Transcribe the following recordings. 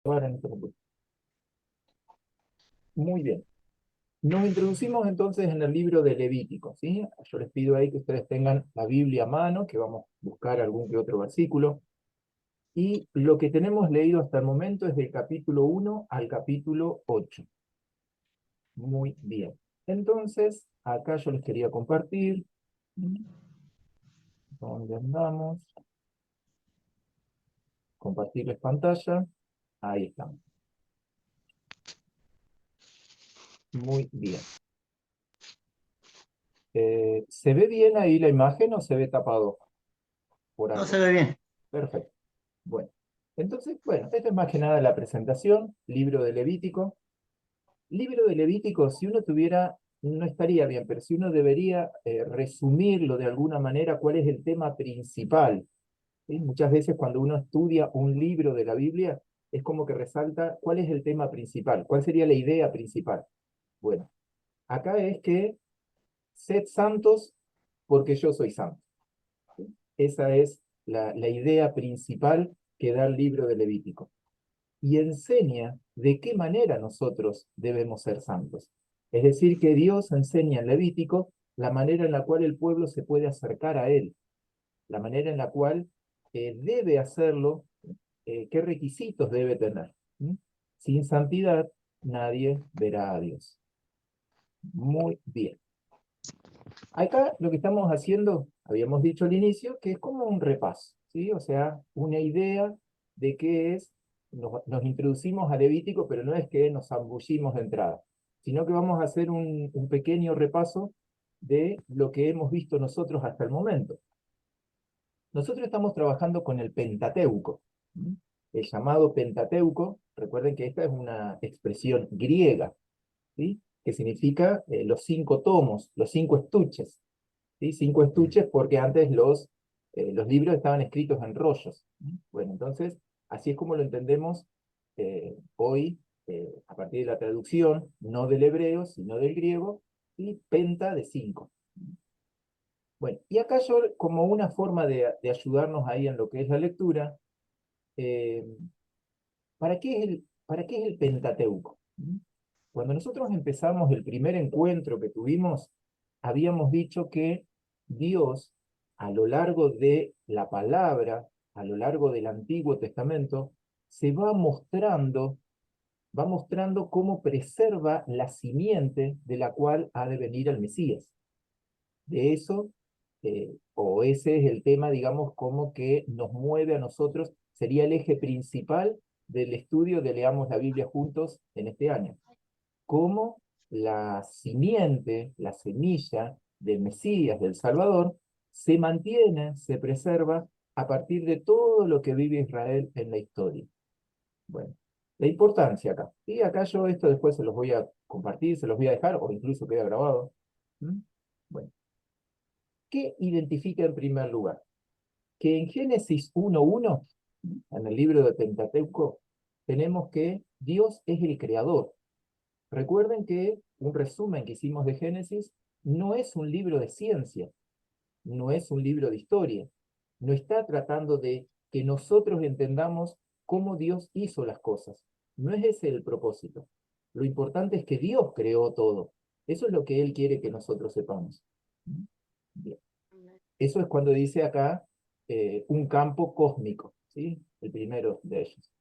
Ahora en este momento. Muy bien. Nos introducimos entonces en el libro de Levítico, ¿sí? Yo les pido ahí que ustedes tengan la Biblia a mano, que vamos a buscar algún que otro versículo. Y lo que tenemos leído hasta el momento es del capítulo 1 al capítulo 8. Muy bien. Entonces, acá yo les quería compartir. ¿Dónde andamos? Compartirles pantalla. Ahí estamos. Muy bien. ¿Se ve bien ahí la imagen o se ve tapado por No se algo? ve bien. Perfecto. Bueno, entonces, bueno, esto es más que nada la presentación, libro de Levítico. Libro de Levítico, si uno tuviera, no estaría bien, pero si uno debería resumirlo de alguna manera, ¿cuál es el tema principal? ¿Sí? Muchas veces cuando uno estudia un libro de la Biblia, es como que resalta cuál es el tema principal, cuál sería la idea principal. Bueno, acá es que sed santos porque yo soy santo. ¿Sí? Esa es la idea principal que da el libro de Levítico. Y enseña de qué manera nosotros debemos ser santos. Es decir, que Dios enseña en Levítico la manera en la cual el pueblo se puede acercar a Él, la manera en la cual debe hacerlo, qué requisitos debe tener. ¿Mm? Sin santidad nadie verá a Dios. Muy bien. Acá lo que estamos haciendo, habíamos dicho al inicio, que es como un repaso, ¿sí? O sea, una idea de qué es, nos introducimos a Levítico, pero no es que nos zambullimos de entrada, sino que vamos a hacer un pequeño repaso de lo que hemos visto nosotros hasta el momento. Nosotros estamos trabajando con el Pentateuco, ¿sí? El llamado Pentateuco, recuerden que esta es una expresión griega, ¿sí? Que significa los 5 tomos, los 5 estuches. ¿Sí? 5 estuches porque antes los libros estaban escritos en rollos. Bueno, entonces, así es como lo entendemos hoy, a partir de la traducción, no del hebreo, sino del griego, y penta de 5. Bueno, y acá yo, como una forma de ayudarnos ahí en lo que es la lectura, eh, para qué es el Pentateuco? Cuando nosotros empezamos el primer encuentro que tuvimos, habíamos dicho que Dios, a lo largo de la palabra, a lo largo del Antiguo Testamento, se va mostrando cómo preserva la simiente de la cual ha de venir el Mesías. De eso, o ese es el tema, digamos, como que nos mueve a nosotros, sería el eje principal del estudio de Leamos la Biblia juntos en este año. Cómo la simiente, la semilla del Mesías, del Salvador, se mantiene, se preserva a partir de todo lo que vive Israel en la historia. Bueno, la importancia acá. Y acá yo esto después se los voy a compartir, se los voy a dejar, o incluso queda grabado. ¿Mm? Bueno, ¿qué identifica en primer lugar? Que en Génesis 1:1, en el libro de Pentateuco, tenemos que Dios es el creador. Recuerden que un resumen que hicimos de Génesis no es un libro de ciencia, no es un libro de historia, no está tratando de que nosotros entendamos cómo Dios hizo las cosas. No es ese el propósito. Lo importante es que Dios creó todo. Eso es lo que Él quiere que nosotros sepamos. Bien. Eso es cuando dice acá un campo cósmico, ¿sí? El primero de ellos.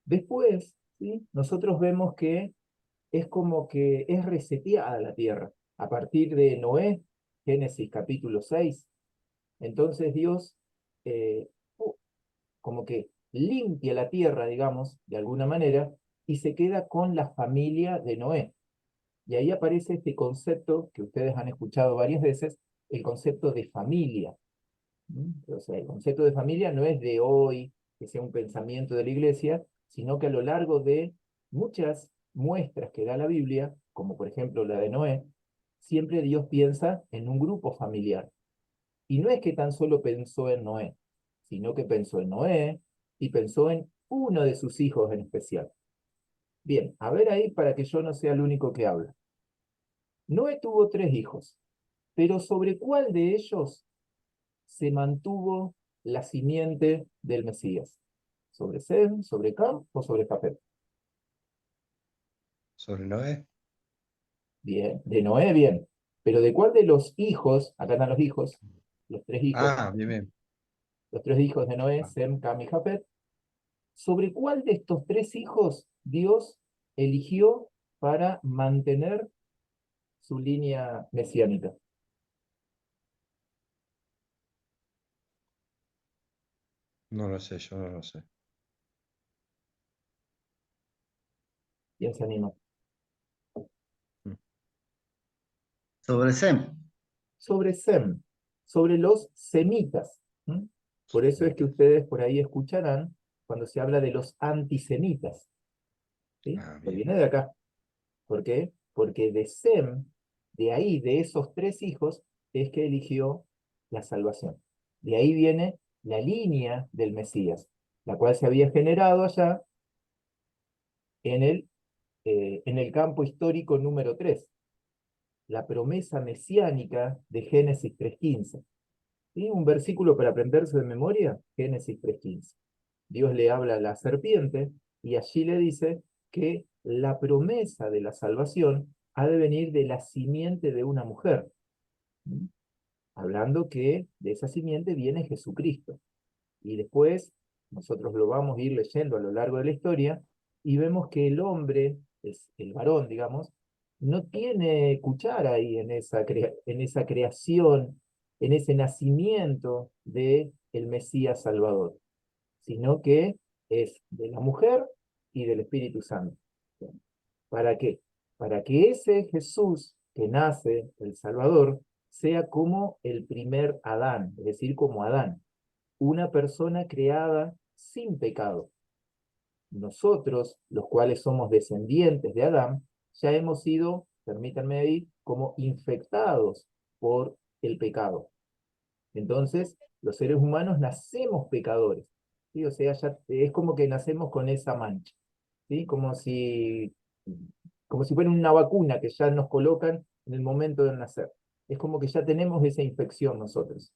Después, ¿sí? Nosotros vemos que es como que es reseteada la tierra. A partir de Noé, Génesis capítulo 6, entonces Dios eh, como que limpia la tierra, digamos, de alguna manera, y se queda con la familia de Noé. Y ahí aparece este concepto que ustedes han escuchado varias veces, el concepto de familia. O sea, el concepto de familia no es de hoy, que sea un pensamiento de la iglesia, sino que a lo largo de muchas muestras que da la Biblia, como por ejemplo la de Noé, siempre Dios piensa en un grupo familiar. Y no es que tan solo pensó en Noé, sino que pensó en Noé y pensó en uno de sus hijos en especial. Bien, a ver ahí para que yo no sea el único que habla. Noé tuvo 3 hijos, pero ¿sobre cuál de ellos se mantuvo la simiente del Mesías? ¿Sobre Sem, sobre Cam o sobre Jafet? Sobre Noé. Bien, de Noé, bien. Pero ¿de cuál de los hijos, acá están los tres hijos, Ah, bien, bien. los tres hijos de Noé, Ah, Sem, Cam y Jafet, sobre cuál de estos tres hijos Dios eligió para mantener su línea mesiánica? no lo sé, yo no lo sé. ¿Quién se anima? Mm. Sobre Sem. Sobre Sem, sobre los semitas. ¿M? Por eso es que ustedes por ahí escucharán cuando se habla de los antisemitas, ¿sí? Ah, Pues bien. viene de acá. ¿Por qué? Porque de Sem, de ahí, de esos tres hijos, es que eligió la salvación. De ahí viene la línea del Mesías, la cual se había generado allá en el campo histórico número 3, la promesa mesiánica de Génesis 3:15. ¿Sí? Un versículo para aprenderse de memoria, Génesis 3:15. Dios le habla a la serpiente y allí le dice que la promesa de la salvación ha de venir de la simiente de una mujer. ¿Mm? Hablando que de esa simiente viene Jesucristo. Y después nosotros lo vamos a ir leyendo a lo largo de la historia y vemos que el hombre, es el varón, digamos, no tiene cuchara ahí en esa creación, en ese nacimiento de el Mesías Salvador, sino que es de la mujer y del Espíritu Santo. ¿Para qué? Para que ese Jesús que nace, el Salvador, sea como el primer Adán, es decir, como Adán, una persona creada sin pecado. Nosotros, los cuales somos descendientes de Adán, ya hemos sido, permítanme ahí, como infectados por el pecado. Entonces, los seres humanos nacemos pecadores, ¿sí? O sea, ya es como que nacemos con esa mancha, ¿sí? Como si fuera una vacuna que ya nos colocan en el momento de nacer. Es como que ya tenemos esa infección nosotros.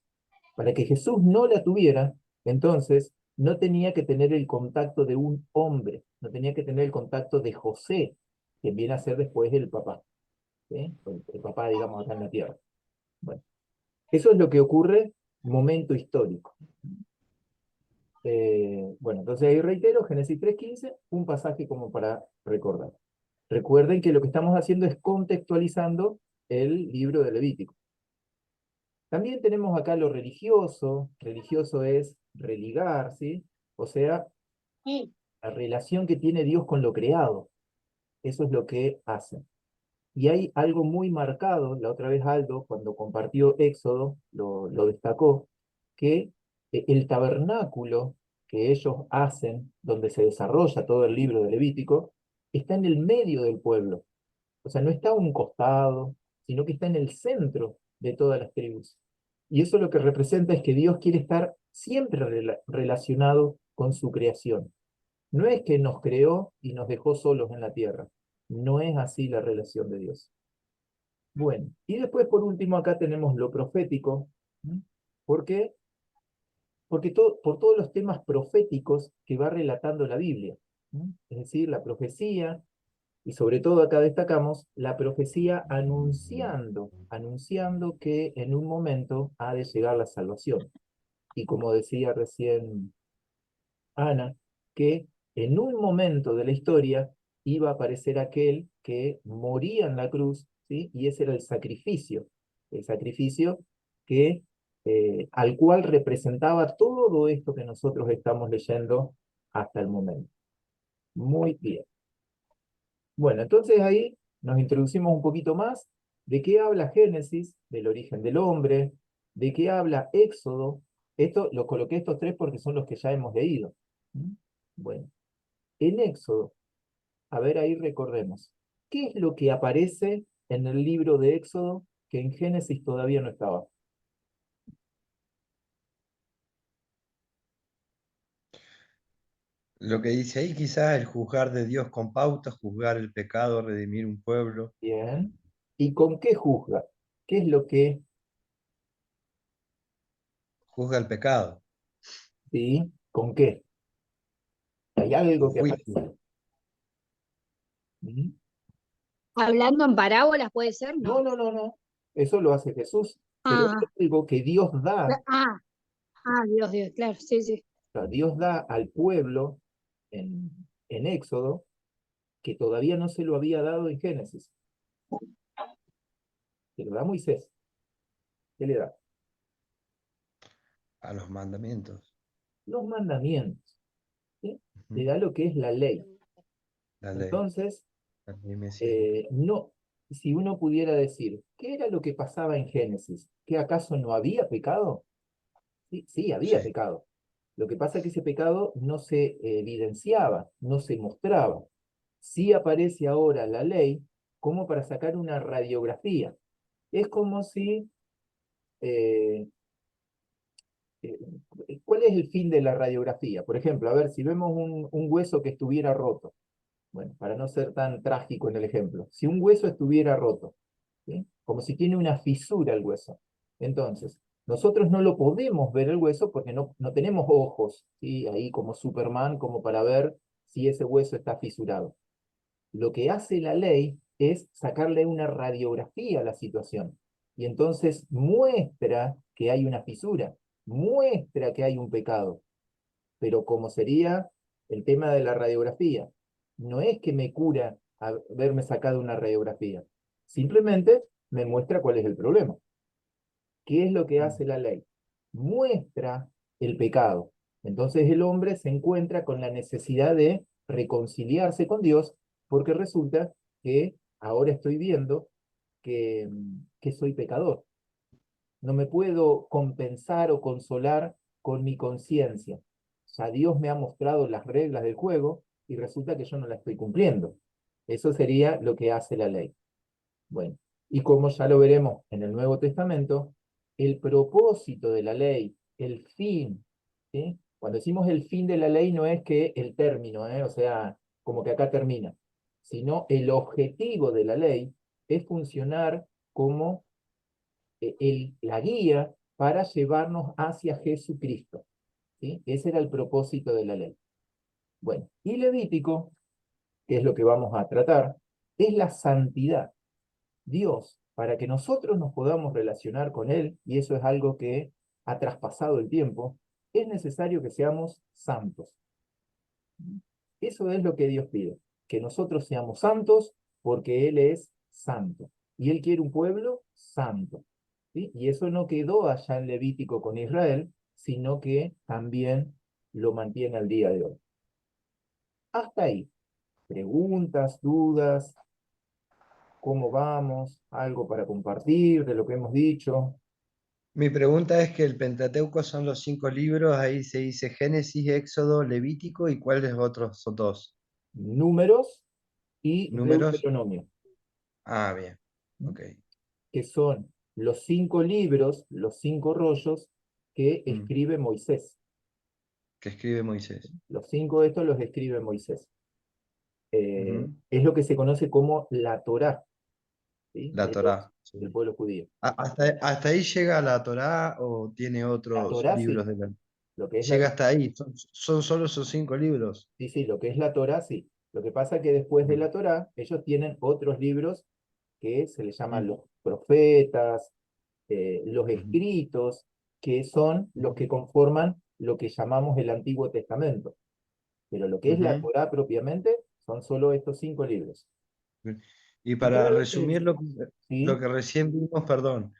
Para que Jesús no la tuviera, entonces no tenía que tener el contacto de un hombre, no tenía que tener el contacto de José, que viene a ser después el papá, ¿sí? El papá, digamos, acá en la tierra. Bueno, eso es lo que ocurre, momento histórico. Bueno, entonces ahí reitero, Génesis 3:15, un pasaje como para recordar. Recuerden que lo que estamos haciendo es contextualizando el libro de Levítico. También tenemos acá lo religioso. Religioso es religar, ¿sí? O sea, la relación que tiene Dios con lo creado. Eso es lo que hace. Y hay algo muy marcado, la otra vez Aldo, cuando compartió Éxodo, lo destacó, que el tabernáculo que ellos hacen, donde se desarrolla todo el libro de Levítico, está en el medio del pueblo. O sea, no está a un costado, sino que está en el centro de todas las tribus. Y eso lo que representa es que Dios quiere estar siempre relacionado con su creación. No es que nos creó y nos dejó solos en la tierra. No es así la relación de Dios. Bueno, y después por último acá tenemos lo profético. ¿Mm? ¿Por qué? Porque por todos los temas proféticos que va relatando la Biblia. ¿Mm? Es decir, la profecía, y sobre todo acá destacamos la profecía anunciando que en un momento ha de llegar la salvación. Y como decía recién Ana, que en un momento de la historia iba a aparecer aquel que moría en la cruz, ¿sí? Y ese era el sacrificio que, al cual representaba todo esto que nosotros estamos leyendo hasta el momento. Muy bien. Bueno, entonces ahí nos introducimos un poquito más de qué habla Génesis, del origen del hombre, de qué habla Éxodo. Esto, lo coloqué estos tres porque son los que ya hemos leído. ¿Mm? Bueno, en Éxodo, a ver ahí recordemos, ¿qué es lo que aparece en el libro de Éxodo que en Génesis todavía no estaba? Lo que dice ahí, quizás el juzgar de Dios con pautas, juzgar el pecado, redimir un pueblo, Bien. ¿Y con qué juzga? ¿Qué es lo que, juzga el pecado. sí, con qué? Hay algo Un que juicio. aparece. ¿Mm? Hablando en parábolas, ¿puede ser? No, No. no, no, no. Eso lo hace Jesús. Pero Ah, es algo que Dios da, ah, Dios, Dios, claro, sí, sí. o sea, Dios da al pueblo en Éxodo, que todavía no se lo había dado en Génesis. Se lo da a Moisés. ¿Qué le da? A los mandamientos. Los mandamientos. ¿Sí? Le Ujú. da lo que es la ley. La ley. Entonces, La ley mesiánica. no, si uno pudiera decir, ¿qué era lo que pasaba en Génesis? ¿Que acaso no había pecado? Sí, sí, había Sí. pecado. Lo que pasa es que ese pecado no se evidenciaba, no se mostraba. Sí aparece ahora la ley como para sacar una radiografía. Es como si, eh, eh, ¿cuál es el fin de la radiografía? Por ejemplo, a ver, si vemos un hueso que estuviera roto, bueno, para no ser tan trágico en el ejemplo, si un hueso estuviera roto, ¿sí? Como si tiene una fisura el hueso. Entonces, nosotros no lo podemos ver el hueso porque no tenemos ojos, ¿sí? Ahí como Superman, como para ver si ese hueso está fisurado. Lo que hace la ley es sacarle una radiografía a la situación. Y entonces muestra que hay una fisura, muestra que hay un pecado. Pero como sería el tema de la radiografía, no es que me cura haberme sacado una radiografía, simplemente me muestra cuál es el problema. ¿Qué es lo que Mm. hace la ley? Muestra el pecado. Entonces el hombre se encuentra con la necesidad de reconciliarse con Dios porque resulta que ahora estoy viendo que soy pecador. No me puedo compensar o consolar con mi conciencia. O sea, Dios me ha mostrado las reglas del juego y resulta que yo no las estoy cumpliendo. Eso sería lo que hace la ley. Bueno, y como ya lo veremos en el Nuevo Testamento, el propósito de la ley, el fin, ¿sí? Cuando decimos el fin de la ley no es que el término, o sea, como que acá termina, sino el objetivo de la ley es funcionar como la guía para llevarnos hacia Jesucristo, ¿sí? Ese era el propósito de la ley. Bueno, y Levítico, que es lo que vamos a tratar, es la santidad. Dios, para que nosotros nos podamos relacionar con Él, y eso es algo que ha traspasado el tiempo, es necesario que seamos santos. Eso es lo que Dios pide, que nosotros seamos santos porque Él es santo. Y Él quiere un pueblo santo. ¿Sí? Y eso no quedó allá en Levítico con Israel, sino que también lo mantiene al día de hoy. Hasta ahí. Preguntas, dudas, cómo vamos, algo para compartir de lo que hemos dicho. Mi pregunta es que el Pentateuco son los 5 libros, ahí se dice Génesis, Éxodo, Levítico, ¿y cuáles otros son dos? Números y ¿Números? Deuteronomio, Ah, bien, ¿sí? ok. Que son los 5 libros, los 5 rollos que Mm. escribe Moisés. Que escribe Moisés. Los 5 de estos los escribe Moisés. Ujú. Es lo que se conoce como la Torá, ¿sí? La Torá. Sí. Del pueblo judío. ¿Hasta ahí llega la Torá o tiene La otros Torá sí, libros de la... lo que es la, Llega hasta ahí, son solo esos 5 libros. sí, sí, lo que es la Torá sí. Lo que pasa es que después de Mm, la Torá, ellos tienen otros libros que se les llaman mm, los profetas, los ujú, escritos, que son los que conforman lo que llamamos el Antiguo Testamento. Pero lo que es la ujú. Torá propiamente son solo estos 5 libros. Y Y cada para vez que resumir decimos, lo ¿sí? que recién vimos, perdón,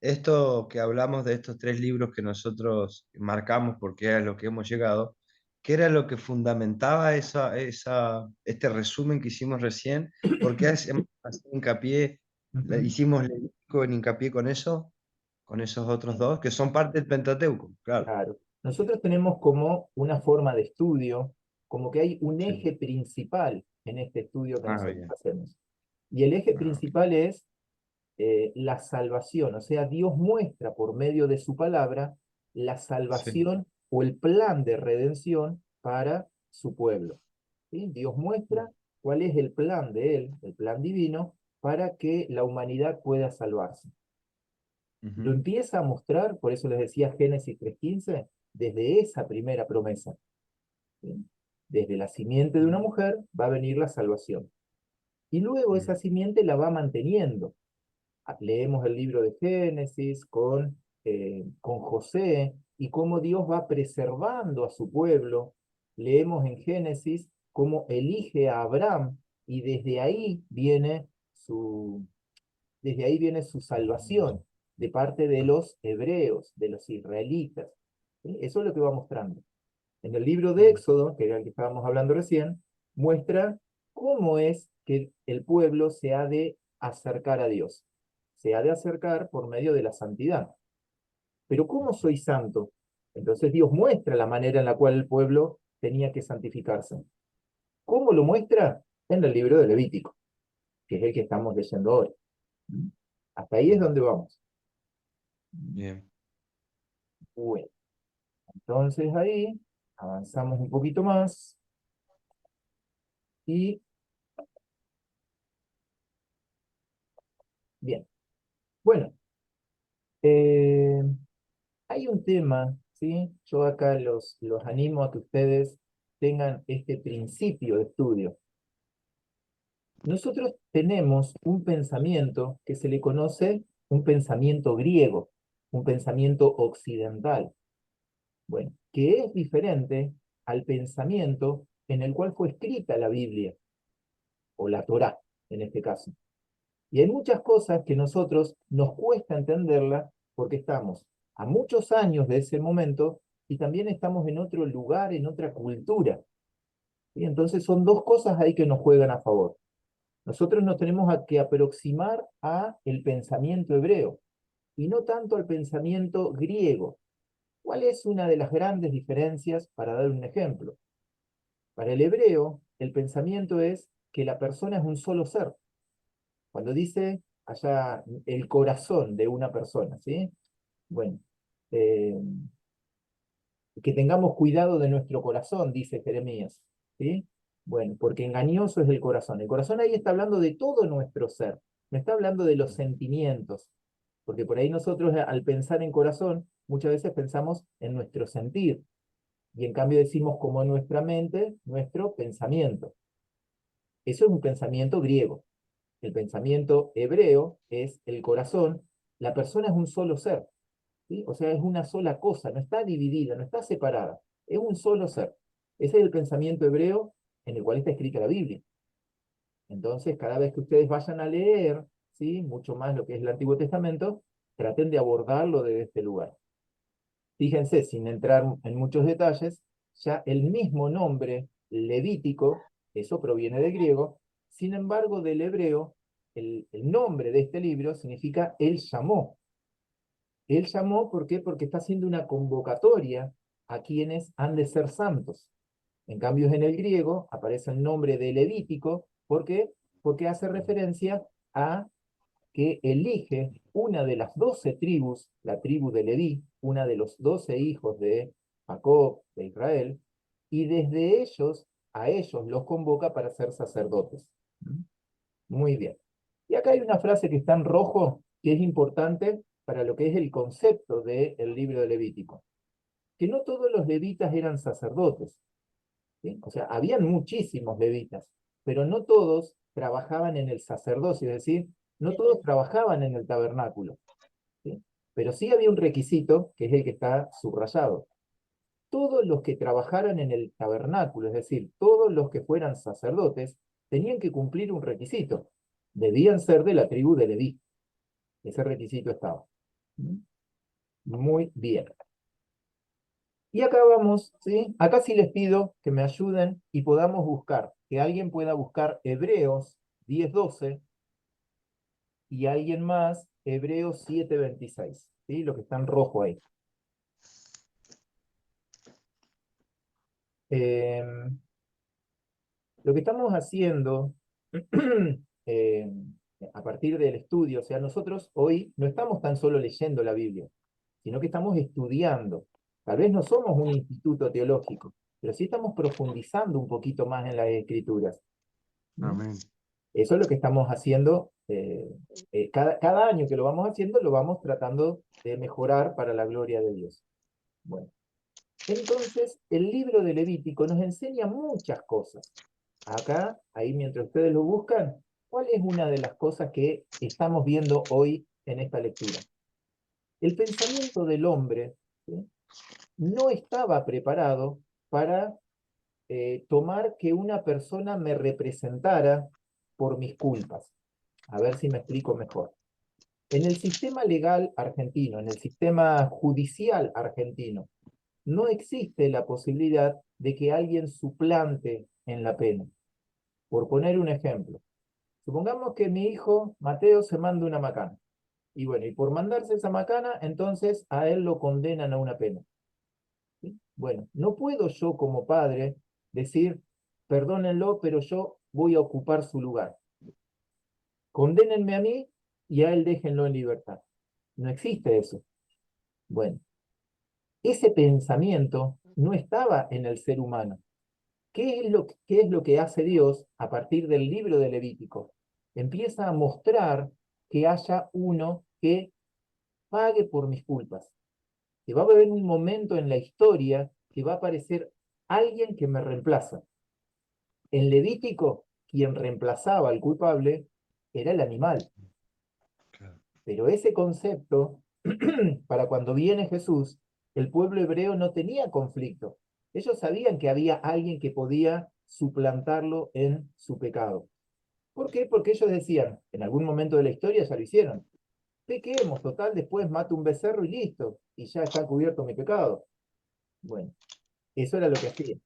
esto que hablamos de estos 3 libros que nosotros marcamos porque es a lo que hemos llegado, ¿qué era lo que fundamentaba este resumen que hicimos recién? ¿Por qué hacemos hincapié, Ujú. hicimos Levítico en hincapié con eso, con esos otros dos, que son parte del Pentateuco? Claro, Claro. Nosotros tenemos como una forma de estudio, como que hay un sí. eje principal en este estudio que Ah, nosotros bien. hacemos. Y el eje Ah, ok. principal es la salvación, o sea, Dios muestra por medio de su palabra la Sí. salvación o el plan de redención para su pueblo. ¿Sí? Dios muestra cuál es el plan de Él, el plan divino, para que la humanidad pueda salvarse. Lo Ujú. empieza a mostrar, por eso les decía Génesis 3:15, desde esa primera promesa. ¿Sí? Desde la simiente de una mujer va a venir la salvación. Y luego esa simiente la va manteniendo. Leemos el libro de Génesis con José y cómo Dios va preservando a su pueblo. Leemos en Génesis cómo elige a Abraham y desde ahí viene su salvación de parte de los hebreos, de los israelitas. ¿Sí? Eso es lo que va mostrando. En el libro de Éxodo, que era el que estábamos hablando recién, muestra cómo es que el pueblo se ha de acercar a Dios. Se ha de acercar por medio de la santidad. Pero ¿cómo soy santo? Entonces Dios muestra la manera en la cual el pueblo tenía que santificarse. ¿Cómo lo muestra? En el libro de Levítico, que es el que estamos leyendo hoy. Hasta ahí es donde vamos. Bien. Bueno, entonces ahí avanzamos un poquito más y bien. Bueno, hay un tema, ¿sí? Yo acá los animo a que ustedes tengan este principio de estudio. Nosotros tenemos un pensamiento que se le conoce un pensamiento griego, un pensamiento occidental. Bueno, que es diferente al pensamiento en el cual fue escrita la Biblia, o la Torá, en este caso. Y hay muchas cosas que nosotros nos cuesta entenderlas porque estamos a muchos años de ese momento y también estamos en otro lugar, en otra cultura. ¿Sí? Entonces son dos cosas ahí que nos juegan a favor. Nosotros nos tenemos que aproximar a el pensamiento hebreo y no tanto al pensamiento griego. ¿Cuál es una de las grandes diferencias? Para dar un ejemplo. Para el hebreo, el pensamiento es que la persona es un solo ser. Cuando dice allá el corazón de una persona, ¿sí? Bueno, eh, que tengamos cuidado de nuestro corazón, dice Jeremías, ¿sí? Bueno, porque engañoso es el corazón. El corazón ahí está hablando de todo nuestro ser, no está hablando de los sentimientos, porque por ahí nosotros al pensar en corazón, muchas veces pensamos en nuestro sentir, y en cambio decimos como en nuestra mente, nuestro pensamiento. Eso es un pensamiento griego. El pensamiento hebreo es el corazón, la persona es un solo ser, ¿sí? O sea, es una sola cosa, no está dividida, no está separada, es un solo ser. Ese es el pensamiento hebreo en el cual está escrita la Biblia. Entonces, cada vez que ustedes vayan a leer, ¿sí? Mucho más lo que es el Antiguo Testamento, traten de abordarlo desde este lugar. Fíjense, sin entrar en muchos detalles, ya el mismo nombre levítico, eso proviene del griego, sin embargo del hebreo, el nombre de este libro significa Él llamó. Él llamó, ¿por qué? Porque está haciendo una convocatoria a quienes han de ser santos. En cambio, en el griego aparece el nombre de Levítico, ¿por qué? Porque hace referencia a que elige una de las 12 tribus, la tribu de Leví, una de los 12 hijos de Jacob, de Israel, y desde ellos, a ellos los convoca para ser sacerdotes. Muy bien. Y acá hay una frase que está en rojo, que es importante para lo que es el concepto del libro de Levítico. Que no todos los levitas eran sacerdotes, ¿sí? O sea, habían muchísimos levitas, pero no todos trabajaban en el sacerdocio, es decir, no todos trabajaban en el tabernáculo, ¿sí? Pero sí había un requisito, que es el que está subrayado. Todos los que trabajaran en el tabernáculo, es decir, todos los que fueran sacerdotes, tenían que cumplir un requisito. Debían ser de la tribu de Leví. Ese requisito estaba. Muy bien. Y acá vamos, ¿sí? Acá sí les pido que me ayuden y podamos buscar, que alguien pueda buscar Hebreos 10:12 y alguien más Hebreos 7:26, ¿sí? Lo que está en rojo ahí. Lo que estamos haciendo a partir del estudio, o sea, nosotros hoy no estamos tan solo leyendo la Biblia, sino que estamos estudiando. Tal vez no somos un instituto teológico, pero sí estamos profundizando un poquito más en las escrituras. Amén. Eso es lo que estamos haciendo. Cada año que lo vamos haciendo, lo vamos tratando de mejorar para la gloria de Dios. Bueno, Entonces, el libro de Levítico nos enseña muchas cosas. Acá, ahí mientras ustedes lo buscan, ¿cuál es una de las cosas que estamos viendo hoy en esta lectura? El pensamiento del hombre, ¿sí?, no estaba preparado para tomar que una persona me representara por mis culpas. A ver si me explico mejor. En el sistema legal argentino, en el sistema judicial argentino, no existe la posibilidad de que alguien suplante en la pena. Por poner un ejemplo, supongamos que mi hijo Mateo se manda una macana. Y bueno, y por mandarse esa macana, entonces a él lo condenan a una pena. ¿Sí? Bueno, no puedo yo como padre decir, perdónenlo, pero yo voy a ocupar su lugar. Condénenme a mí y a él déjenlo en libertad. No existe eso. Bueno, ese pensamiento no estaba en el ser humano. ¿Qué es lo que hace Dios a partir del libro de Levítico? Empieza a mostrar que haya uno que pague por mis culpas. Que va a haber un momento en la historia que va a aparecer alguien que me reemplaza. En Levítico, quien reemplazaba al culpable era el animal. Claro. Pero ese concepto, para cuando viene Jesús, el pueblo hebreo no tenía conflicto. Ellos sabían que había alguien que podía suplantarlo en su pecado. ¿Por qué? Porque ellos decían, en algún momento de la historia ya lo hicieron. Pequemos, total, después mato un becerro y listo, y ya está cubierto mi pecado. Bueno, eso era lo que hacían.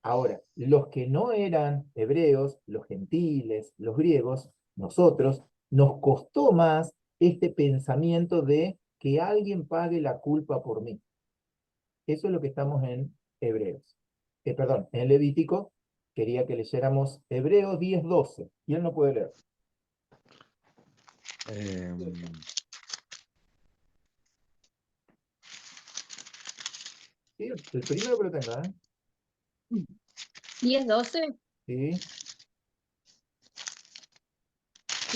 Ahora, los que no eran hebreos, los gentiles, los griegos, nosotros, nos costó más este pensamiento de que alguien pague la culpa por mí. Eso es lo que estamos en Hebreos. Perdón, en Levítico. Quería que leyéramos Hebreos 10:12. ¿Quién no puede leer? Eh, Sí, el primero que lo tenga, ¿eh? 10-12, Sí,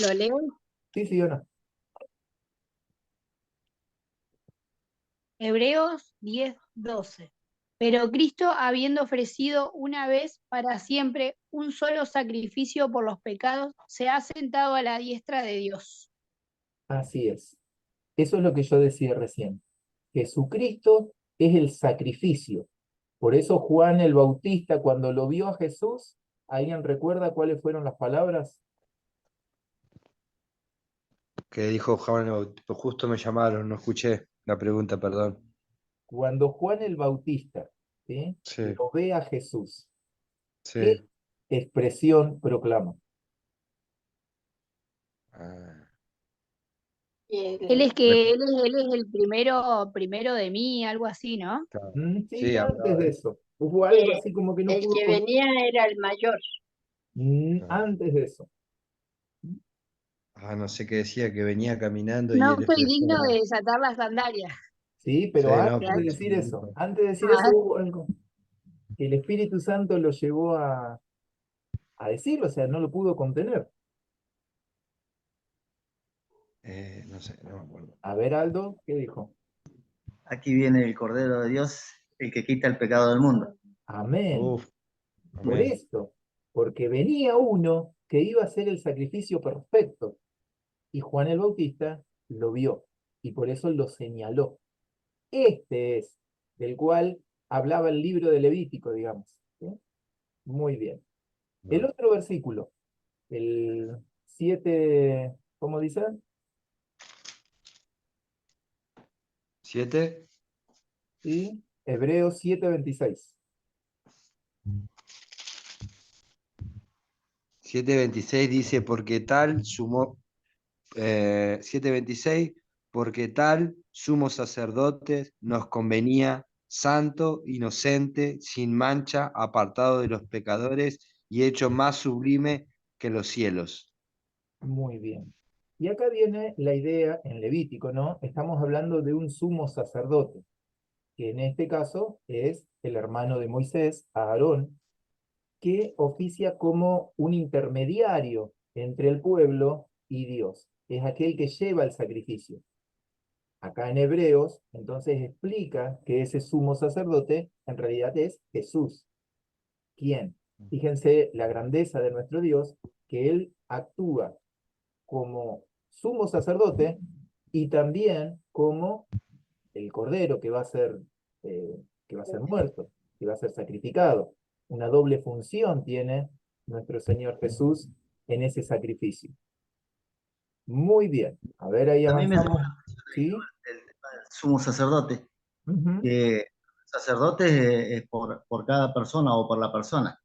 lo leo. sí, sí o no. Hebreos 10:12. Pero Cristo, habiendo ofrecido una vez para siempre un solo sacrificio por los pecados, se ha sentado a la diestra de Dios. Así es. Eso es lo que yo decía recién. Jesucristo es el sacrificio. Por eso Juan el Bautista, cuando lo vio a Jesús, ¿alguien recuerda cuáles fueron las palabras? que dijo Juan, justo me llamaron, no escuché la pregunta, perdón. Cuando Juan el Bautista, ¿sí?, Sí, lo ve a Jesús, ¿qué sí. expresión proclama? Ah, Él es el primero de mí, algo así, ¿no? claro. Sí, Sí, antes hablaba de de eso. Hubo algo así como que no El pudo que con... venía era el mayor. claro. Antes de eso. Ah, no sé qué decía, que venía caminando y No él soy expresó. digno de desatar las sandalias. Sí, Sí, pero no, antes por de eso decir me eso, dijo. antes de decir eso Ah, hubo algo que el Espíritu Santo lo llevó a decirlo, o sea, no lo pudo contener. No sé, no me acuerdo. A ver, Aldo, ¿qué dijo? Aquí viene el Cordero de Dios, el que quita el pecado del mundo. Amén. Uf, Por amén. esto, porque venía uno que iba a hacer el sacrificio perfecto, y Juan el Bautista lo vio, y por eso lo señaló. Este es del cual hablaba el libro de Levítico, digamos. ¿Sí? Muy bien. El No. otro versículo, el 7, ¿cómo dice? ¿7? ¿Sí? Hebreos 7:26. 7:26 dice, porque tal sumó, 7:26, porque tal sumo sacerdote nos convenía, santo, inocente, sin mancha, apartado de los pecadores y hecho más sublime que los cielos. Muy bien. Y acá viene la idea en Levítico, ¿no? Estamos hablando de un sumo sacerdote, que en este caso es el hermano de Moisés, Aarón, que oficia como un intermediario entre el pueblo y Dios. Es aquel que lleva el sacrificio. acá en Hebreos, entonces explica que ese sumo sacerdote en realidad es Jesús. ¿Quién? Fíjense la grandeza de nuestro Dios, que Él actúa como sumo sacerdote y también como el cordero que va a ser muerto, que va a ser sacrificado. Una doble función tiene nuestro Señor Jesús en ese sacrificio. Muy bien. A ver, ahí A mí me avanzamos. llama ¿Sí? el tema del sumo sacerdote, Ujú. que el sacerdote es por cada persona o por la persona.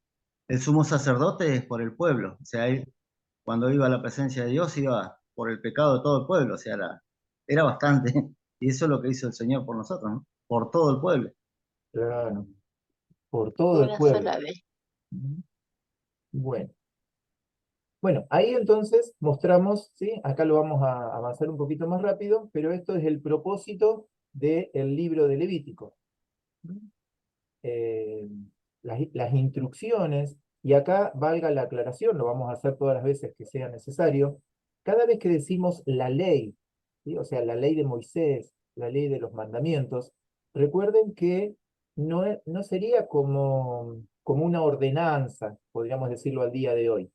El sumo sacerdote es por el pueblo. O sea, él cuando iba a la presencia de Dios iba por el pecado de todo el pueblo. O sea, era bastante. Y eso es lo que hizo el Señor por nosotros, ¿no? Por todo el pueblo. Claro, por todo el Una pueblo. sola vez. Ujú. Bueno. Bueno, ahí entonces mostramos, ¿sí? Acá lo vamos a avanzar un poquito más rápido, pero esto es el propósito del libro de Levítico. eh, las instrucciones, y acá valga la aclaración, lo vamos a hacer todas las veces que sea necesario, cada vez que decimos la ley, ¿sí? O sea, la ley de Moisés, la ley de los mandamientos, recuerden que no sería como una ordenanza, podríamos decirlo al día de hoy.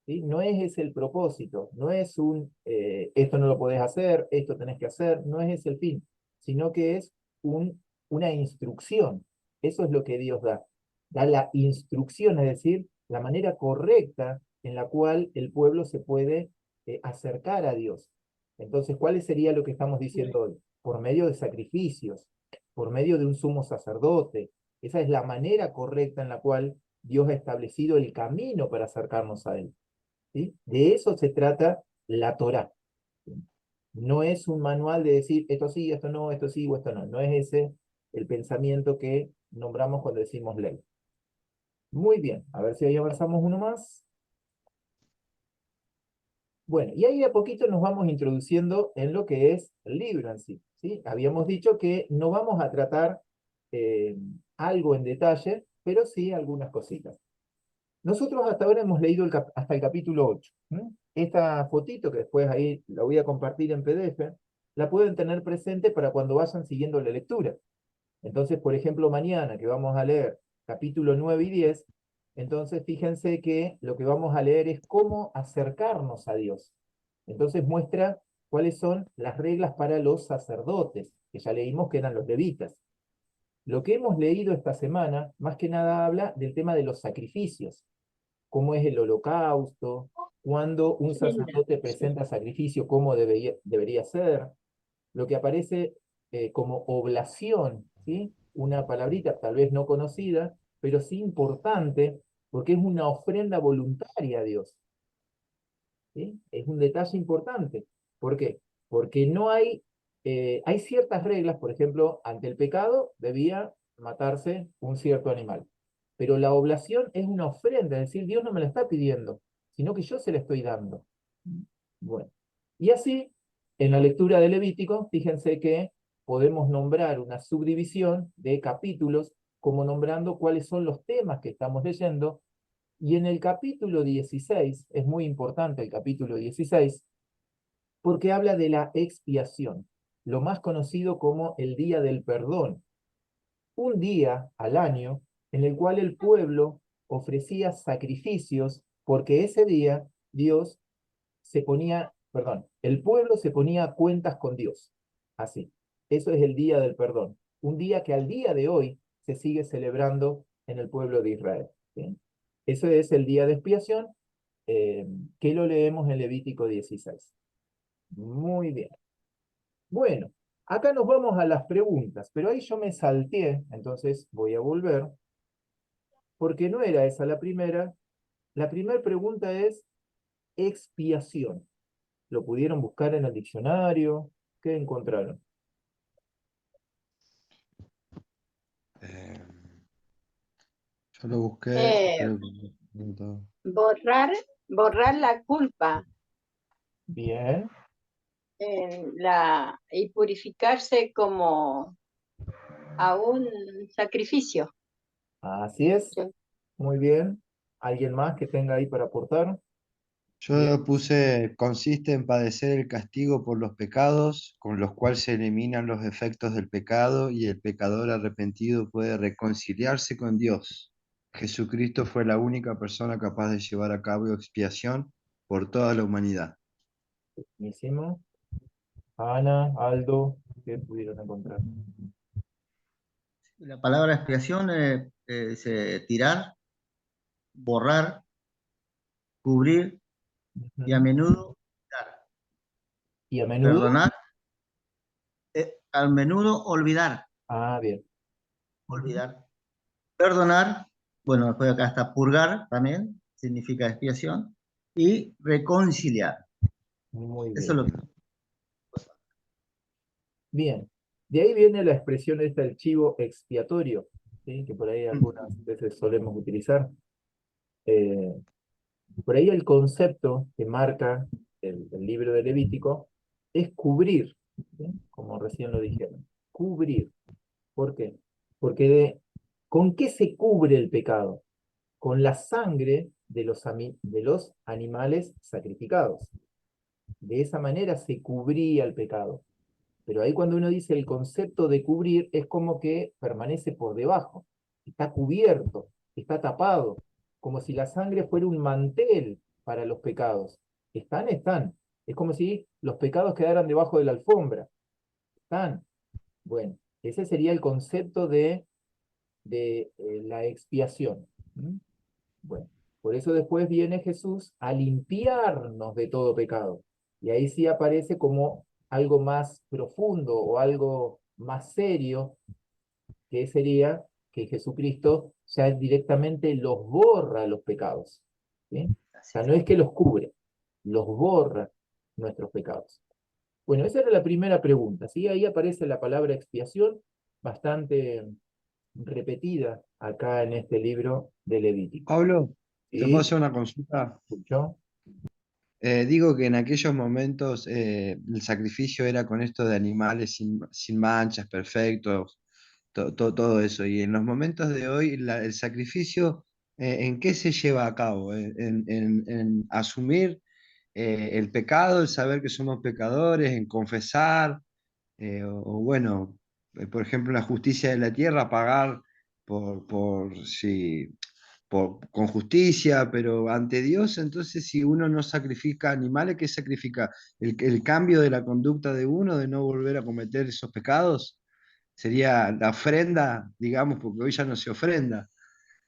¿Sí? No es ese el propósito, no es esto no lo podés hacer, esto tenés que hacer, no es ese el fin, sino que es una instrucción. Eso es lo que Dios da. Da la instrucción, es decir, la manera correcta en la cual el pueblo se puede acercar a Dios. Entonces, ¿cuál sería lo que estamos diciendo hoy? Por medio de sacrificios, por medio de un sumo sacerdote. Esa es la manera correcta en la cual Dios ha establecido el camino para acercarnos a Él. ¿Sí? De eso se trata la Torá. No es un manual de decir esto sí, esto no, esto sí o esto no. No es ese el pensamiento que nombramos cuando decimos ley. Muy bien, a ver si ahí avanzamos uno más. Bueno, y ahí de a poquito nos vamos introduciendo en lo que es el libro en sí. ¿Sí? Habíamos dicho que no vamos a tratar eh, algo en detalle, pero sí algunas cositas. Nosotros hasta ahora hemos leído hasta el capítulo 8. Esta fotito, que después ahí la voy a compartir en PDF, la pueden tener presente para cuando vayan siguiendo la lectura. Entonces, por ejemplo, mañana que vamos a leer capítulo 9 y 10, entonces fíjense que lo que vamos a leer es cómo acercarnos a Dios. Entonces muestra cuáles son las reglas para los sacerdotes, que ya leímos que eran los levitas. Lo que hemos leído esta semana, más que nada habla del tema de los sacrificios, cómo es el holocausto, cuando un Ofrenda, sacerdote sí. presenta sacrificio, cómo debería ser, lo que aparece como oblación, ¿sí? Una palabrita tal vez no conocida, pero sí importante, porque es una ofrenda voluntaria a Dios. ¿Sí? Es un detalle importante. ¿Por qué? Porque no hay ciertas reglas, por ejemplo, ante el pecado debía matarse un cierto animal. Pero la oblación es una ofrenda, es decir, Dios no me la está pidiendo, sino que yo se la estoy dando. Bueno, y así, en la lectura de Levítico, fíjense que podemos nombrar una subdivisión de capítulos, como nombrando cuáles son los temas que estamos leyendo, y en el capítulo 16, es muy importante el capítulo 16, porque habla de la expiación, lo más conocido como el Día del Perdón, un día al año en el cual el pueblo ofrecía sacrificios, porque ese día Dios el pueblo se ponía a cuentas con Dios. Así. Eso es el Día del Perdón. Un día que al día de hoy se sigue celebrando en el pueblo de Israel. ¿Sí? Eso es el día de expiación, que lo leemos en Levítico 16. Muy bien. Bueno, acá nos vamos a las preguntas, pero ahí yo me salteé, entonces voy a volver, porque no era esa la primera. La primera pregunta es expiación. ¿Lo pudieron buscar en el diccionario? ¿Qué encontraron? Eh, yo lo busqué, Eh, creo que no todo. borrar la culpa Bien, y purificarse como a un sacrificio. así es. Yo- Muy bien. ¿Alguien más que tenga ahí para aportar? Bien. Yo puse, consiste en padecer el castigo por los pecados, con los cuales se eliminan los efectos del pecado y el pecador arrepentido puede reconciliarse con Dios. Jesucristo fue la única persona capaz de llevar a cabo expiación por toda la humanidad. Buenísimo. Ana, Aldo, ¿qué pudieron encontrar? La palabra expiación es tirar, borrar, cubrir y a Ujú. menudo dar. ¿Y a menudo? Perdonar, a menudo olvidar, Ah, bien. Ujú. olvidar. Perdonar, bueno, después acá está purgar también, significa expiación, y reconciliar. Muy Eso es bien. lo que... Bien. De ahí viene la expresión esta del chivo expiatorio, ¿sí? Que por ahí algunas veces solemos utilizar. Eh, por ahí el concepto que marca el libro de Levítico es cubrir, ¿sí? Como recién lo dijeron. Cubrir. ¿Por qué? Porque ¿con qué se cubre el pecado? Con la sangre de los animales sacrificados. De esa manera se cubría el pecado. Pero ahí cuando uno dice el concepto de cubrir, es como que permanece por debajo, está cubierto, está tapado, como si la sangre fuera un mantel para los pecados. Están, están. Es como si los pecados quedaran debajo de la alfombra. Están. Bueno, ese sería el concepto de la expiación. ¿Mm? Bueno, por eso después viene Jesús a limpiarnos de todo pecado. Y ahí sí aparece como algo más profundo o algo más serio, que sería que Jesucristo ya directamente los borra los pecados. ¿Sí? O Así sea, es. no es que los cubre, los borra nuestros pecados. Bueno, esa era la primera pregunta. ¿Sí? Ahí aparece la palabra expiación, bastante repetida acá en este libro de Levítico. Pablo, ¿te puedo ¿Sí? hacer una consulta? ¿Escuchó? Digo que en aquellos momentos el sacrificio era con esto de animales sin manchas, perfectos, todo eso. Y en los momentos de hoy, el sacrificio, ¿en qué se lleva a cabo? En asumir el pecado, el saber que somos pecadores, en confesar, o bueno, por ejemplo, la justicia de la tierra, pagar si con justicia, pero ante Dios, entonces si uno no sacrifica animales, ¿qué sacrifica? El cambio de la conducta de uno, de no volver a cometer esos pecados, sería la ofrenda, digamos, porque hoy ya no se ofrenda,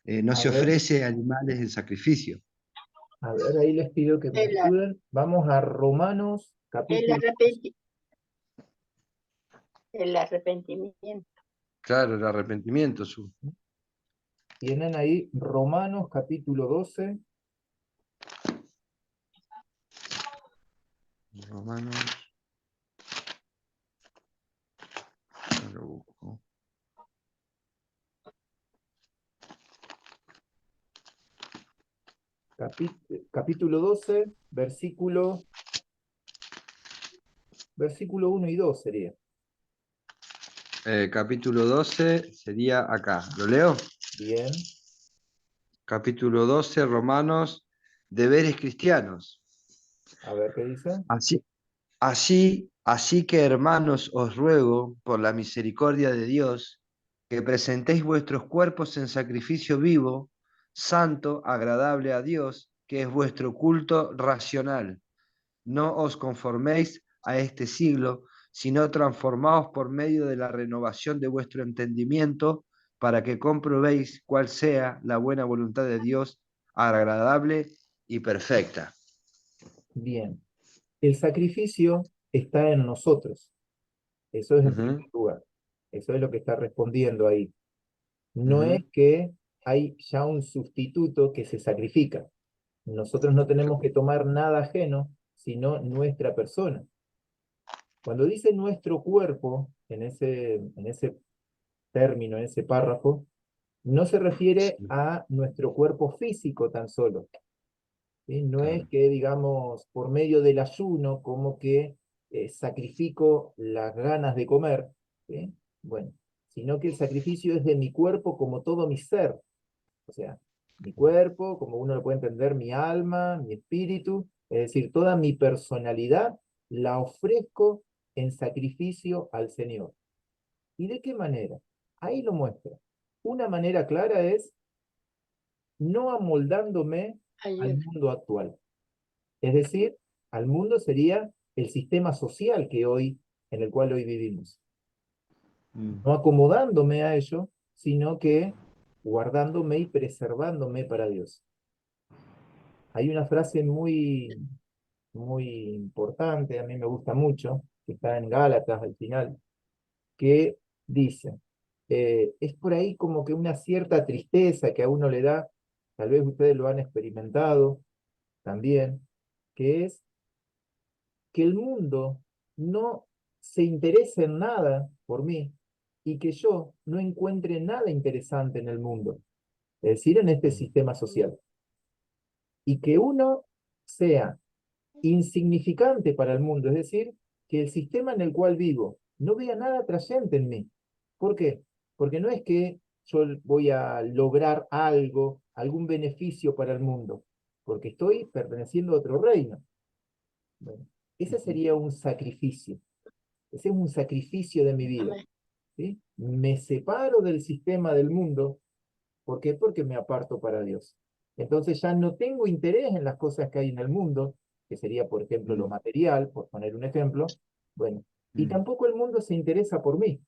no A se ver, ofrece animales en sacrificio. a ver, ahí les pido que me El, a- ayuden. Vamos a Romanos, el, capítulo. el arrepentimiento. Claro, el arrepentimiento, Tienen ahí Romanos, capítulo 12. Romanos, ya lo busco. Capítulo 12, versículo 1 y 2 sería. Capítulo 12 sería acá. ¿Lo leo? Bien, Capítulo 12, Romanos, deberes cristianos. a ver qué dice. Así que, hermanos, os ruego, por la misericordia de Dios, que presentéis vuestros cuerpos en sacrificio vivo, santo, agradable a Dios, que es vuestro culto racional. No os conforméis a este siglo, sino transformaos por medio de la renovación de vuestro entendimiento, para que comprobéis cuál sea la buena voluntad de Dios, agradable y perfecta. Bien, el sacrificio está en nosotros. Eso es en primer Ujú, lugar. Eso es lo que está respondiendo ahí. No es ujú. que hay ya un sustituto que se sacrifica. Nosotros no tenemos que tomar nada ajeno, sino nuestra persona. Cuando dice nuestro cuerpo, en ese término, en ese párrafo, no se refiere Sí, a nuestro cuerpo físico tan solo, ¿sí? No es claro. que, digamos, por medio del ayuno, como que sacrifico las ganas de comer, ¿sí? Bueno, sino que el sacrificio es de mi cuerpo como todo mi ser, o sea, mi cuerpo, como uno lo puede entender, mi alma, mi espíritu, Es decir, toda mi personalidad la ofrezco en sacrificio al Señor. ¿Y de qué manera? Ahí lo muestra. Una manera clara es no amoldándome al Ayuda. mundo actual. Es decir, al mundo sería el sistema social en el cual hoy vivimos. No acomodándome a ello, sino que guardándome y preservándome para Dios. Hay una frase muy importante, a mí me gusta mucho, que está en Gálatas al final, que dice, es por ahí como que una cierta tristeza que a uno le da, tal vez ustedes lo han experimentado también, que es que el mundo no se interese en nada por mí y que yo no encuentre nada interesante en el mundo, es decir, en este sistema social. Y que uno sea insignificante para el mundo, es decir, que el sistema en el cual vivo no vea nada atrayente en mí. ¿Por qué? Porque no es que yo voy a lograr algo, algún beneficio para el mundo, porque estoy perteneciendo a otro reino. Bueno, ese sería un sacrificio. Ese es un sacrificio de mi vida. Amén. ¿Sí? Me separo del sistema del mundo. ¿Por qué? Porque me aparto para Dios. Entonces ya no tengo interés en las cosas que hay en el mundo, que sería, por ejemplo, lo material, por poner un ejemplo. Bueno, y tampoco el mundo se interesa por mí.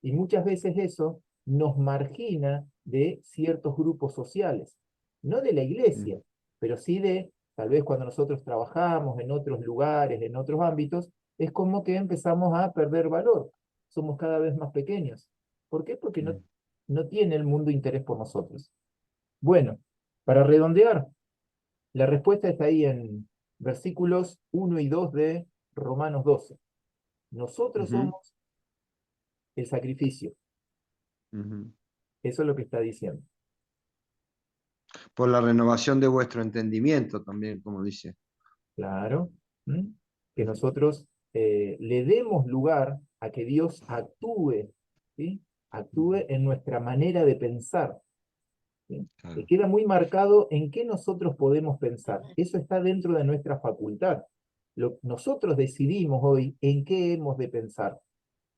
Y muchas veces eso nos margina de ciertos grupos sociales. No de la iglesia, pero sí de, tal vez cuando nosotros trabajamos en otros lugares, en otros ámbitos, es como que empezamos a perder valor. Somos cada vez más pequeños. ¿Por qué? Porque no tiene el mundo interés por nosotros. Bueno, para redondear, la respuesta está ahí en versículos 1 y 2 de Romanos 12. Nosotros somos el sacrificio. Eso es lo que está diciendo. Por la renovación de vuestro entendimiento también, como dice. Claro. ¿Mm? Que nosotros le demos lugar a que Dios actúe, ¿sí? Actúe en nuestra manera de pensar. ¿Sí? Claro. Queda muy marcado en qué nosotros podemos pensar. Eso está dentro de nuestra facultad. Nosotros decidimos hoy en qué hemos de pensar.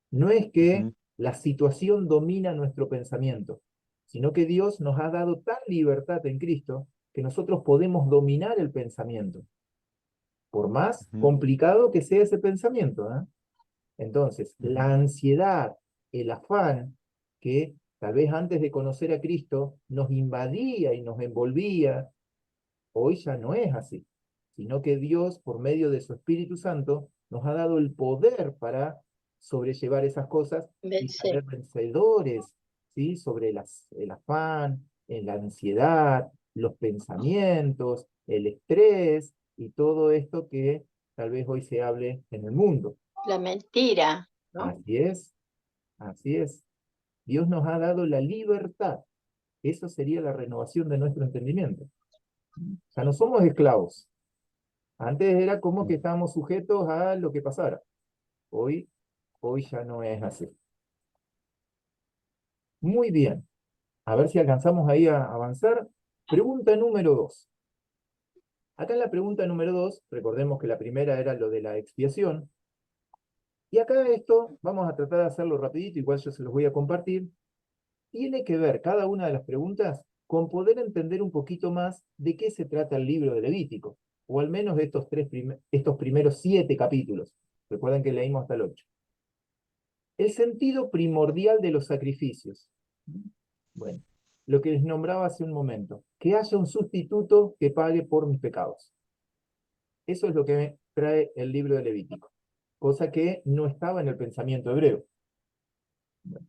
No es que la situación domina nuestro pensamiento, sino que Dios nos ha dado tal libertad en Cristo que nosotros podemos dominar el pensamiento, por más complicado que sea ese pensamiento, ¿eh? Entonces, la ansiedad, el afán, que tal vez antes de conocer a Cristo nos invadía y nos envolvía, hoy ya no es así, sino que Dios, por medio de su Espíritu Santo, nos ha dado el poder para sobrellevar esas cosas y Vencer. ser vencedores, ¿sí? Sobre el afán, la ansiedad, los pensamientos, el estrés y todo esto que tal vez hoy se hable en el mundo. La mentira, ¿no? Así es, así es. Dios nos ha dado la libertad. Eso sería la renovación de nuestro entendimiento. O sea, no somos esclavos. Antes era como que estábamos sujetos a lo que pasara. Hoy ya no es así. Muy bien. A ver si alcanzamos ahí a avanzar. Pregunta número 2. Acá en la pregunta número 2, recordemos que la primera era lo de la expiación. Y acá esto, vamos a tratar de hacerlo rapidito, igual yo se los voy a compartir. Tiene que ver cada una de las preguntas con poder entender un poquito más de qué se trata el libro de Levítico, o al menos de estos primeros 7 capítulos. Recuerden que leímos hasta el 8. El sentido primordial de los sacrificios. Bueno, lo que les nombraba hace un momento, que haya un sustituto que pague por mis pecados. Eso es lo que trae el libro de Levítico, cosa que no estaba en el pensamiento hebreo. Bueno,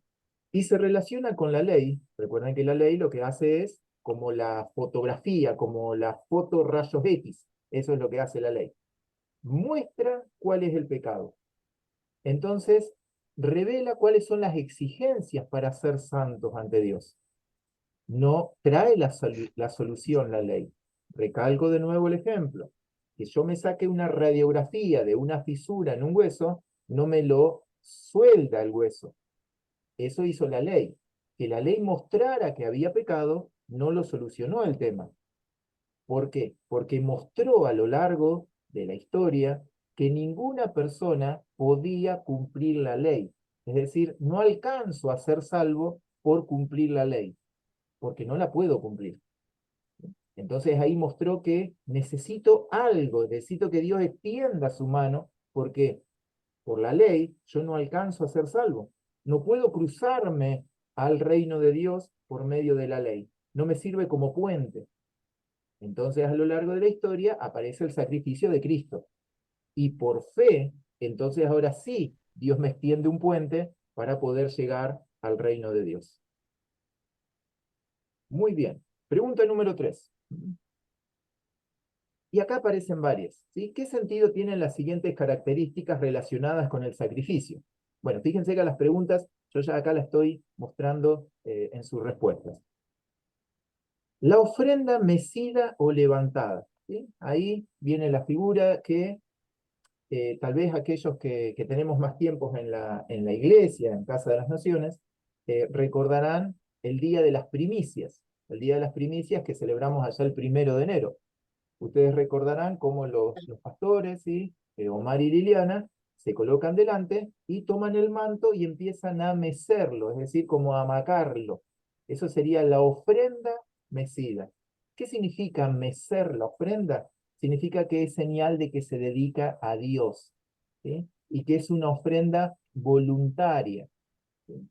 y se relaciona con la ley. Recuerden que la ley lo que hace es como la fotografía, como la foto rayos X. Eso es lo que hace la ley. Muestra cuál es el pecado. Entonces, revela cuáles son las exigencias para ser santos ante Dios. No trae la solución la ley. Recalco de nuevo el ejemplo. Que yo me saque una radiografía de una fisura en un hueso, no me lo suelda el hueso. Eso hizo la ley. Que la ley mostrara que había pecado, no lo solucionó el tema. ¿Por qué? Porque mostró a lo largo de la historia que ninguna persona podía cumplir la ley. Es decir, no alcanzo a ser salvo por cumplir la ley, porque no la puedo cumplir. Entonces ahí mostró que necesito algo, necesito que Dios extienda su mano, porque por la ley yo no alcanzo a ser salvo. No puedo cruzarme al reino de Dios por medio de la ley. No me sirve como puente. Entonces a lo largo de la historia aparece el sacrificio de Cristo. Y por fe, entonces ahora sí, Dios me extiende un puente para poder llegar al reino de Dios. Muy bien. Pregunta número 3. Y acá aparecen varias, ¿sí? ¿Qué sentido tienen las siguientes características relacionadas con el sacrificio? Bueno, fíjense que a las preguntas, yo ya acá las estoy mostrando en sus respuestas. La ofrenda mecida o levantada, ¿sí? Ahí viene la figura que tal vez aquellos que tenemos más tiempos en la iglesia, en Casa de las Naciones, recordarán el Día de las Primicias, el Día de las Primicias que celebramos allá el 1 de enero. Ustedes recordarán cómo los pastores, ¿sí? Omar y Liliana, se colocan delante y toman el manto y empiezan a mecerlo, es decir, como a amacarlo. Eso sería la ofrenda mecida. ¿Qué significa mecer la ofrenda? Significa que es señal de que se dedica a Dios, ¿sí? Y que es una ofrenda voluntaria, ¿sí?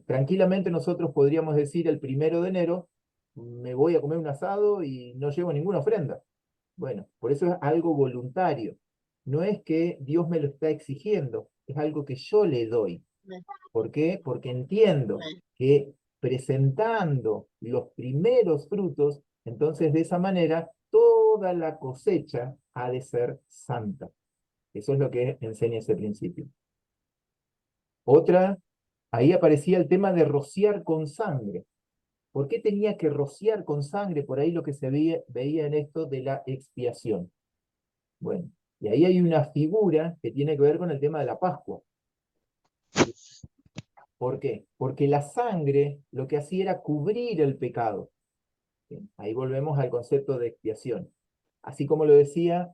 Tranquilamente nosotros podríamos decir el 1 de enero, me voy a comer un asado y no llevo ninguna ofrenda. Bueno, por eso es algo voluntario. No es que Dios me lo está exigiendo, es algo que yo le doy. ¿Por qué? Porque entiendo que presentando los primeros frutos, entonces de esa manera toda la cosecha ha de ser santa. Eso es lo que enseña ese principio. Otra, ahí aparecía el tema de rociar con sangre. ¿Por qué tenía que rociar con sangre? Por ahí lo que se veía en esto de la expiación. Bueno, y ahí hay una figura que tiene que ver con el tema de la Pascua. ¿Por qué? Porque la sangre lo que hacía era cubrir el pecado. ¿Sí? Ahí volvemos al concepto de expiación. Así como lo decía,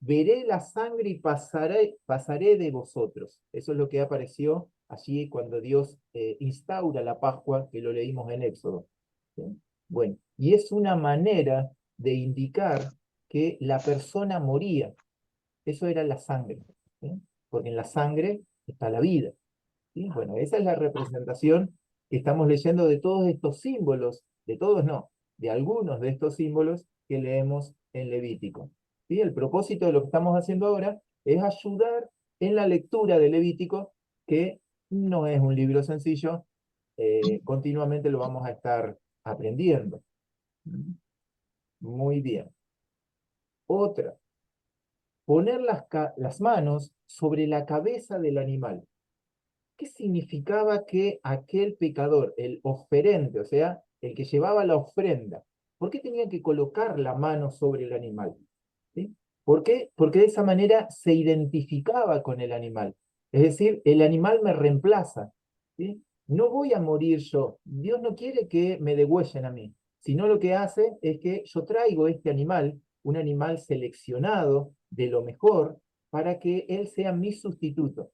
veré la sangre y pasaré de vosotros. Eso es lo que apareció allí cuando Dios instaura la Pascua, que lo leímos en Éxodo. ¿Sí? Bueno, y es una manera de indicar que la persona moría. Eso era la sangre, ¿sí? Porque en la sangre está la vida, ¿sí? Bueno, esa es la representación que estamos leyendo de todos estos símbolos, de todos no, de algunos de estos símbolos que leemos en Levítico, ¿sí? El propósito de lo que estamos haciendo ahora es ayudar en la lectura de Levítico, que no es un libro sencillo, continuamente lo vamos a estar aprendiendo. Muy bien. Otra. Poner las manos sobre la cabeza del animal. ¿Qué significaba que aquel pecador, el oferente, o sea, el que llevaba la ofrenda, por qué tenía que colocar la mano sobre el animal? ¿Sí? ¿Por qué? Porque de esa manera se identificaba con el animal. Es decir, el animal me reemplaza, ¿sí? No voy a morir yo. Dios no quiere que me degüellen a mí, sino lo que hace es que yo traigo este animal, un animal seleccionado de lo mejor, para que él sea mi sustituto.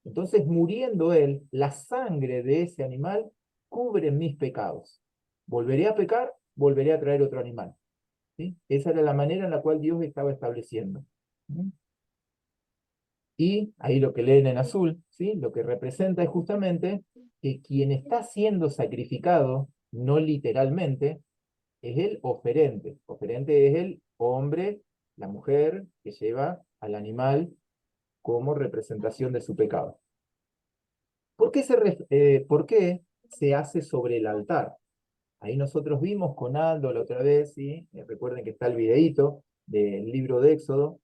Entonces, muriendo él, la sangre de ese animal cubre mis pecados. Volveré a pecar, volveré a traer otro animal. ¿Sí? Esa era la manera en la cual Dios estaba estableciendo. ¿Sí? Y ahí lo que leen en azul, ¿sí? Lo que representa es justamente que quien está siendo sacrificado, no literalmente, es el oferente. Oferente es el hombre, la mujer que lleva al animal como representación de su pecado. ¿Por qué se hace sobre el altar? Ahí nosotros vimos con Aldo la otra vez, ¿sí? Recuerden que está el videíto del libro de Éxodo,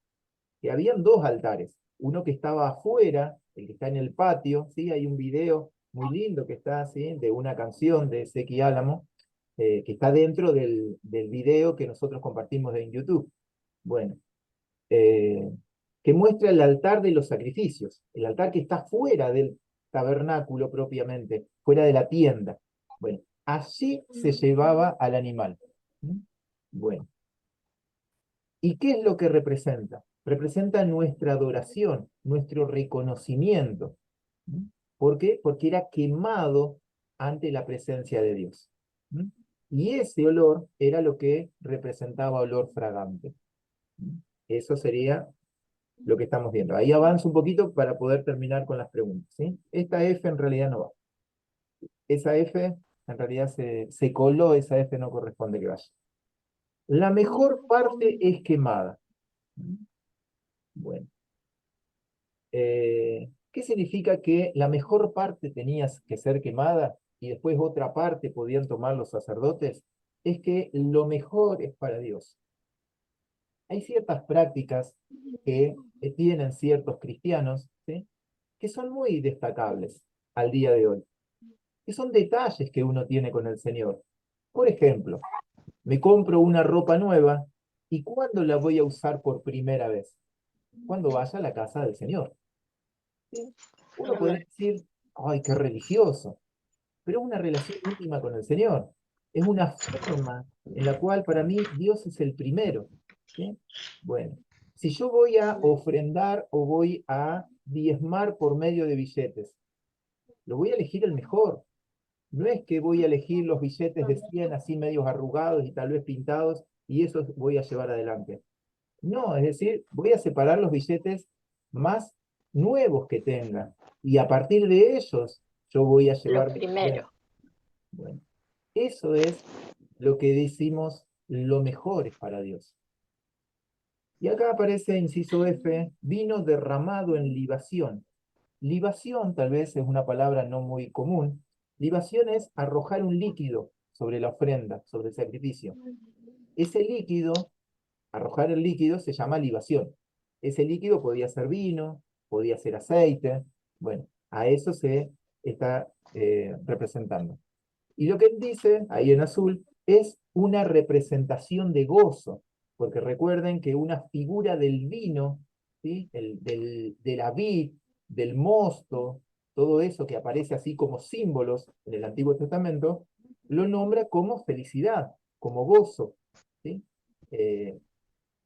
que habían dos altares. Uno que estaba afuera, el que está en el patio, ¿sí? Hay un video muy lindo que está, ¿sí? De una canción de Seki Álamo, que está dentro del video que nosotros compartimos en YouTube. Bueno, que muestra el altar de los sacrificios, el altar que está fuera del tabernáculo propiamente, fuera de la tienda. Bueno, allí se llevaba al animal. Bueno, ¿Y qué es lo que representa? Representa nuestra adoración, nuestro reconocimiento. ¿Mm? ¿Por qué? Porque era quemado ante la presencia de Dios. ¿Mm? Y ese olor era lo que representaba olor fragante. ¿Mm? Eso sería lo que estamos viendo. Ahí avanzo un poquito para poder terminar con las preguntas, ¿sí? Esta F en realidad no va. Esa F en realidad se coló, esa F no corresponde que vaya. La mejor parte es quemada. Bueno. ¿Qué significa que la mejor parte tenía que ser quemada y después otra parte podían tomar los sacerdotes? Es que lo mejor es para Dios. Hay ciertas prácticas que tienen ciertos cristianos, ¿sí?, que son muy destacables al día de hoy, que son detalles que uno tiene con el Señor. Por ejemplo, me compro una ropa nueva y ¿cuándo la voy a usar por primera vez? Cuando vaya a la casa del Señor. ¿Sí? Uno podría decir, ay, qué religioso, pero es una relación íntima con el Señor. Es una forma en la cual para mí Dios es el primero. ¿Sí? Bueno, si yo voy a ofrendar o voy a diezmar por medio de billetes, lo voy a elegir el mejor. No es que voy a elegir los billetes de 100 así medios arrugados y tal vez pintados y esos voy a llevar adelante. No, es decir, voy a separar los billetes más nuevos que tenga y a partir de ellos yo voy a llevar... Lo primero. Bueno, eso es lo que decimos lo mejor es para Dios. Y acá aparece, inciso F, vino derramado en libación. Libación tal vez es una palabra no muy común. Libación es arrojar un líquido sobre la ofrenda, sobre el sacrificio. Ese líquido, arrojar el líquido, se llama libación. Ese líquido podía ser vino, podía ser aceite. Bueno, a eso se está representando. Y lo que él dice, ahí en azul, es una representación de gozo, porque recuerden que una figura del vino, ¿sí?, de la vid, del mosto, todo eso que aparece así como símbolos en el Antiguo Testamento, lo nombra como felicidad, como gozo. ¿Sí?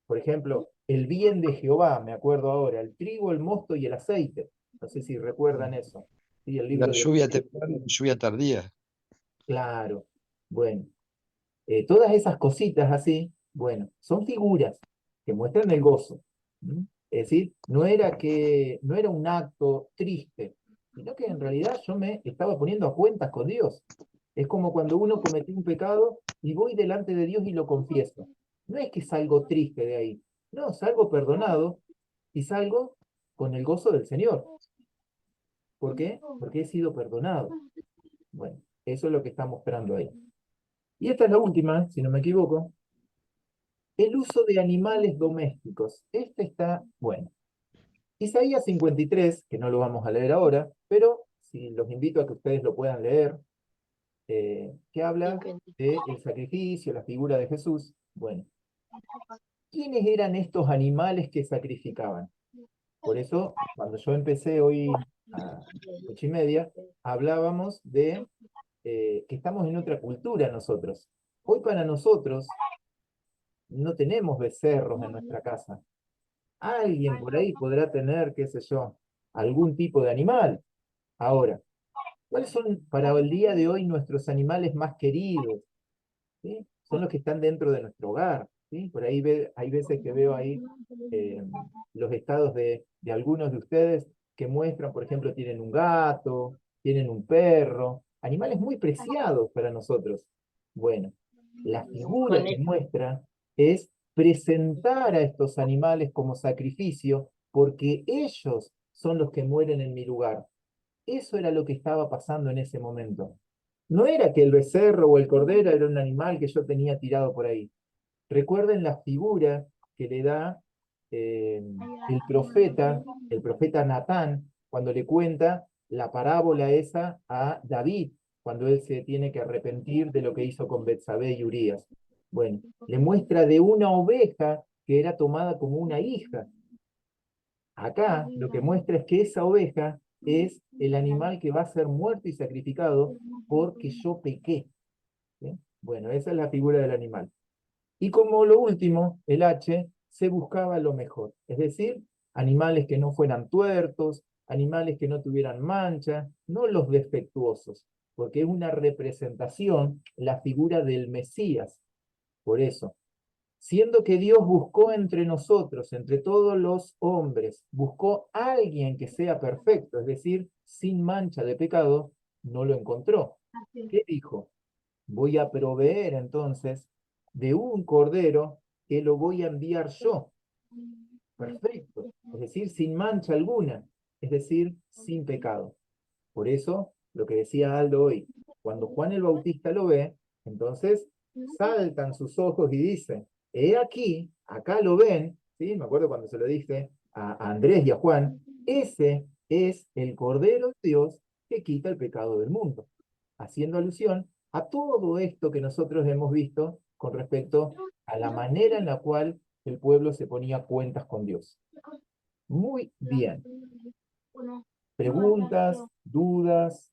Por ejemplo, el bien de Jehová, me acuerdo ahora, el trigo, el mosto y el aceite. No sé si recuerdan eso. ¿Sí? El La libro de... lluvia temprana y lluvia tardía. Claro. Bueno, todas esas cositas así, bueno, son figuras que muestran el gozo. ¿Mm? Es decir, no era un acto triste, sino que en realidad yo me estaba poniendo a cuentas con Dios. Es como cuando uno cometió un pecado y voy delante de Dios y lo confieso. No es que salgo triste de ahí, no, salgo perdonado y salgo con el gozo del Señor. ¿Por qué? Porque he sido perdonado. Bueno, eso es lo que está mostrando ahí. Y esta es la última, si no me equivoco. El uso de animales domésticos. Este está bueno. Isaías 53, que no lo vamos a leer ahora, pero si los invito a que ustedes lo puedan leer, que habla del sacrificio, la figura de Jesús. Bueno, ¿quiénes eran estos animales que sacrificaban? Por eso, cuando yo empecé hoy a 8:30, hablábamos de que estamos en otra cultura nosotros. Hoy para nosotros no tenemos becerros en nuestra casa. Alguien por ahí podrá tener, qué sé yo, algún tipo de animal. Ahora, ¿cuáles son para el día de hoy nuestros animales más queridos? ¿Sí? Son los que están dentro de nuestro hogar. ¿Sí? Por ahí hay veces que veo ahí eh, los estados de algunos de ustedes que muestran, por ejemplo, tienen un gato, tienen un perro, animales muy preciados para nosotros. Bueno, la figura que muestra es presentar a estos animales como sacrificio porque ellos son los que mueren en mi lugar. Eso era lo que estaba pasando en ese momento. No era que el becerro o el cordero era un animal que yo tenía tirado por ahí. Recuerden la figura que le da el profeta Natán, cuando le cuenta la parábola esa a David, cuando él se tiene que arrepentir de lo que hizo con Betsabé y Urías. Bueno, le muestra de una oveja que era tomada como una hija. Acá lo que muestra es que esa oveja es el animal que va a ser muerto y sacrificado porque yo pequé. ¿Sí? Bueno, esa es la figura del animal. Y como lo último, el H, se buscaba lo mejor. Es decir, animales que no fueran tuertos, animales que no tuvieran mancha, no los defectuosos, porque es una representación, la figura del Mesías. Por eso, siendo que Dios buscó entre nosotros, entre todos los hombres, buscó a alguien que sea perfecto, es decir, sin mancha de pecado, no lo encontró. ¿Qué dijo? Voy a proveer entonces de un cordero que lo voy a enviar yo. Perfecto. Es decir, sin mancha alguna. Es decir, sin pecado. Por eso, lo que decía Aldo hoy, cuando Juan el Bautista lo ve, entonces saltan sus ojos y dice, he aquí, acá lo ven, ¿sí? Me acuerdo cuando se lo dije a Andrés y a Juan, ese es el Cordero de Dios que quita el pecado del mundo, haciendo alusión a todo esto que nosotros hemos visto con respecto a la manera en la cual el pueblo se ponía cuentas con Dios. Muy bien. ¿Preguntas? ¿Dudas?